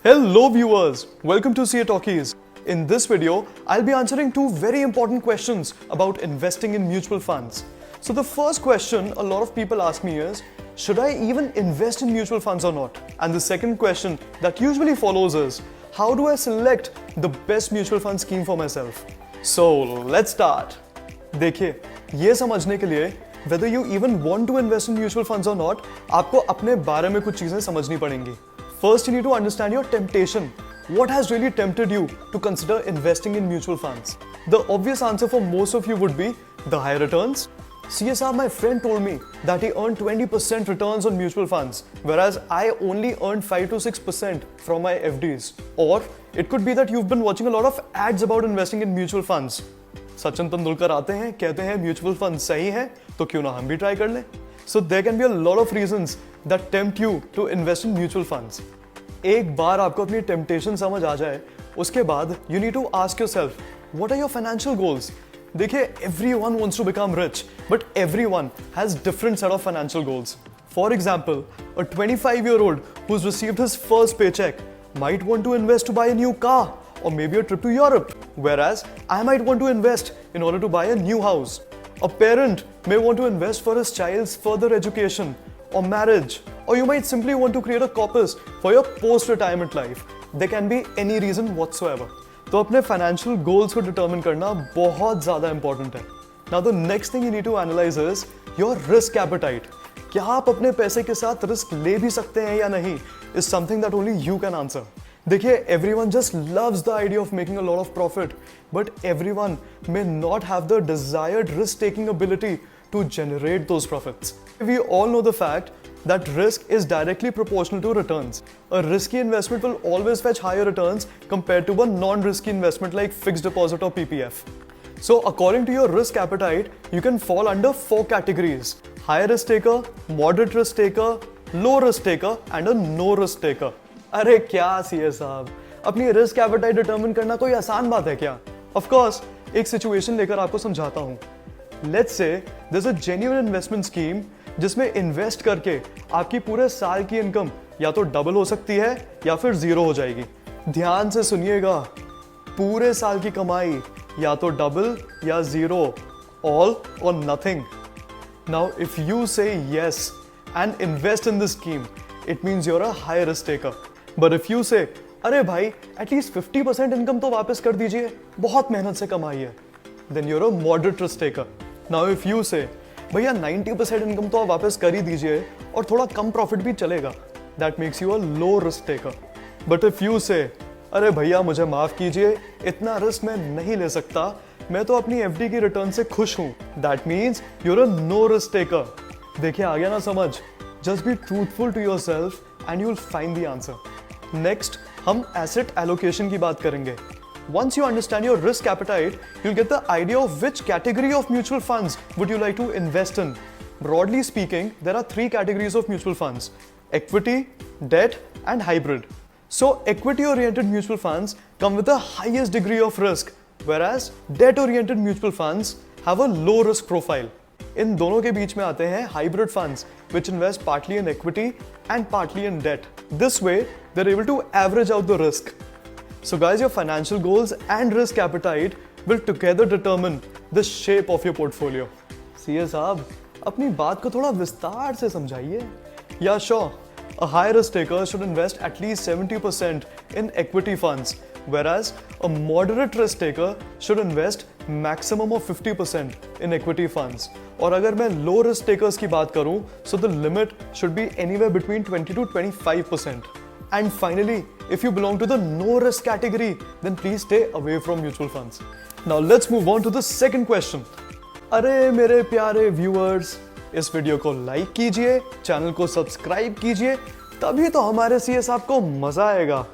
Hello viewers, welcome to CA Talkies. In this video, I'll be answering two very important questions about investing in mutual funds. So the first question a lot of people ask me is, should I even invest in mutual funds or not? And the second question that usually follows is, how do I select the best mutual fund scheme for myself? So let's start. देखिए, ये समझने के लिए whether you even want to invest in mutual funds or not, आपको अपने बारे में कुछ चीजें समझनी पड़ेंगी. First, you need to understand your temptation. What has really tempted you to consider investing in mutual funds? The obvious answer for most of you would be the high returns. CSR, my friend told me that he earned 20% returns on mutual funds, whereas I only earned 5 to 6% from my FDs. Or it could be that you've been watching a lot of ads about investing in mutual funds. Sachin Tendulkar आते हैं, कहते हैं mutual fund सही है, तो क्यों ना हम भी ट्राई कर लें? So there can be a lot of reasons that tempt you to invest in mutual funds. एक बार आपको अपनी temptation समझ आ जाए, उसके बाद you need to ask yourself, what are your financial goals? देखिए, everyone wants to become rich, but everyone has different set of financial goals. For example, a 25-year-old who's received his first paycheck might want to invest to buy a new car or maybe a trip to Europe, whereas I might want to invest in order to buy a new house. A parent may want to invest for his child's further education or marriage, or you might simply want to create a corpus for your post-retirement life. There can be any reason whatsoever. तो अपने financial goals को determine करना बहुत ज़्यादा important है. Now the next thing you need to analyze is your risk appetite. क्या आप अपने पैसे के साथ risk ले भी सकते हैं या नहीं is something that only you can answer. देखिए, everyone just loves the idea of making a lot of profit, but everyone may not have the desired risk-taking ability to generate those profits. We all know the fact that risk is directly proportional to returns. A risky investment will always fetch higher returns compared to a non-risky investment like fixed deposit or PPF. So according to your risk appetite, you can fall under 4 categories: high risk taker, moderate risk taker, low risk taker, and a no risk taker. अरे क्या CA साहब, अपनी risk appetite determine करना कोई आसान बात है क्या? Of course, एक सिचुएशन लेकर आपको समझाता हूँ. Let's say there's a genuine investment scheme जिसमें इन्वेस्ट करके आपकी पूरे साल की इनकम या तो डबल हो सकती है या फिर जीरो हो जाएगी. ध्यान से सुनिएगा, पूरे साल की कमाई या तो डबल या zero, all or nothing. Now if you say yes and invest in this scheme, it means you're a high risk taker. But if you say, अरे भाई, at least 50% इनकम तो वापस कर दीजिए, बहुत मेहनत से कमाई है, then you're a moderate risk taker. Now if you say, भैया 90% इनकम तो वापस कर ही दीजिए और थोड़ा कम प्रॉफिट भी चलेगा, that makes you a low risk taker. But if you say, अरे भैया मुझे माफ कीजिए, इतना रिस्क मैं नहीं ले सकता, मैं तो अपनी FD की रिटर्न से खुश हूँ, that means you're a no risk taker. देखिए, आ गया ना समझ? Just be truthful to yourself and you'll find the answer. Next, हम asset allocation की बात करेंगे. Once you understand your risk appetite, you'll get the idea of which category of mutual funds would you like to invest in. Broadly speaking, there are 3 categories of mutual funds: equity, debt, and hybrid. So, equity-oriented mutual funds come with the highest degree of risk, whereas debt-oriented mutual funds have a low risk profile. इन दोनों के बीच में आते हैं hybrid funds, which invest partly in equity and partly in debt. This way, they're able to average out the risk. So guys, your financial goals and risk appetite will together determine the shape of your portfolio. CA साहब, अपनी बात को थोड़ा विस्तार से समझाइए. Yeah, sure. A high risk taker should invest at least 70% in equity funds, whereas a moderate risk taker should invest maximum of 50% in equity funds. और अगर मैं low risk takers की बात करूं, so the limit should be anywhere between 20 to 25%. And finally, if you belong to the no risk category, then please stay away from mutual funds. Now let's move on to the second question. अरे मेरे प्यारे viewers, इस video को like कीजिए, channel को subscribe कीजिए, तभी तो हमारे सीए साहब को मजा आएगा.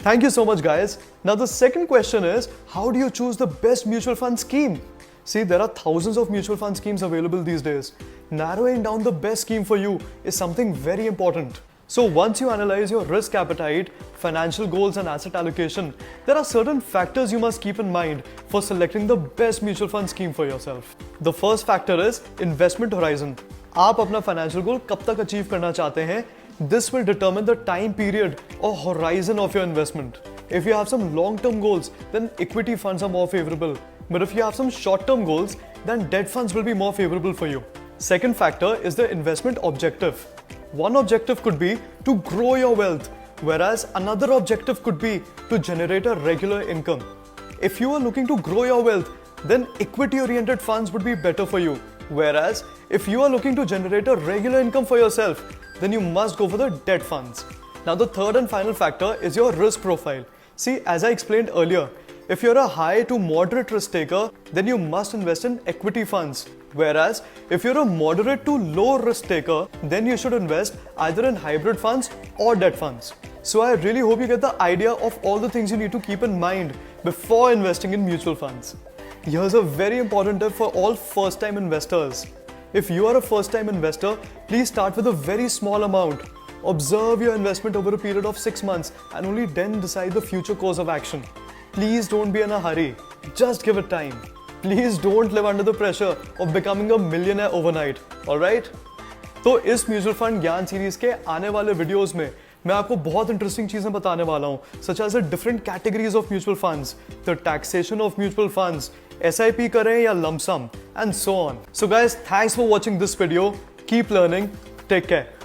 Thank you so much guys. Now the second question is, how do you choose the best mutual fund scheme? See, there are thousands of mutual fund schemes available these days. Narrowing down the best scheme for you is something very important. So once you analyze your risk appetite, financial goals and asset allocation, there are certain factors you must keep in mind for selecting the best mutual fund scheme for yourself. The first factor is investment horizon. आप अपना financial goal कब तक achieve करना चाहते हैं, This will determine the time period or horizon of your investment. If you have some long-term goals, then equity funds are more favorable. But if you have some short-term goals, then debt funds will be more favorable for you. Second factor is the investment objective. One objective could be to grow your wealth, whereas another objective could be to generate a regular income. If you are looking to grow your wealth, then equity-oriented funds would be better for you. Whereas if you are looking to generate a regular income for yourself, then you must go for the debt funds. Now the third and final factor is your risk profile. See, as I explained earlier, if you're a high to moderate risk taker, then you must invest in equity funds. Whereas if you're a moderate to low risk taker, then you should invest either in hybrid funds or debt funds. So I really hope you get the idea of all the things you need to keep in mind before investing in mutual funds. Here's a very important tip for all first-time investors. If you are a first-time investor, please start with a very small amount. Observe your investment over a period of 6 months and only then decide the future course of action. Please don't be in a hurry. Just give it time. Please don't live under the pressure of becoming a millionaire overnight. Alright? तो इस mutual fund ज्ञान series के आने वाले videos में मैं आपको बहुत इंटरेस्टिंग चीजें बताने वाला हूं, such as the different categories of mutual funds, the taxation of mutual funds, SIP करें या lump sum, and so on. So guys, thanks for watching this video. Keep learning. Take care.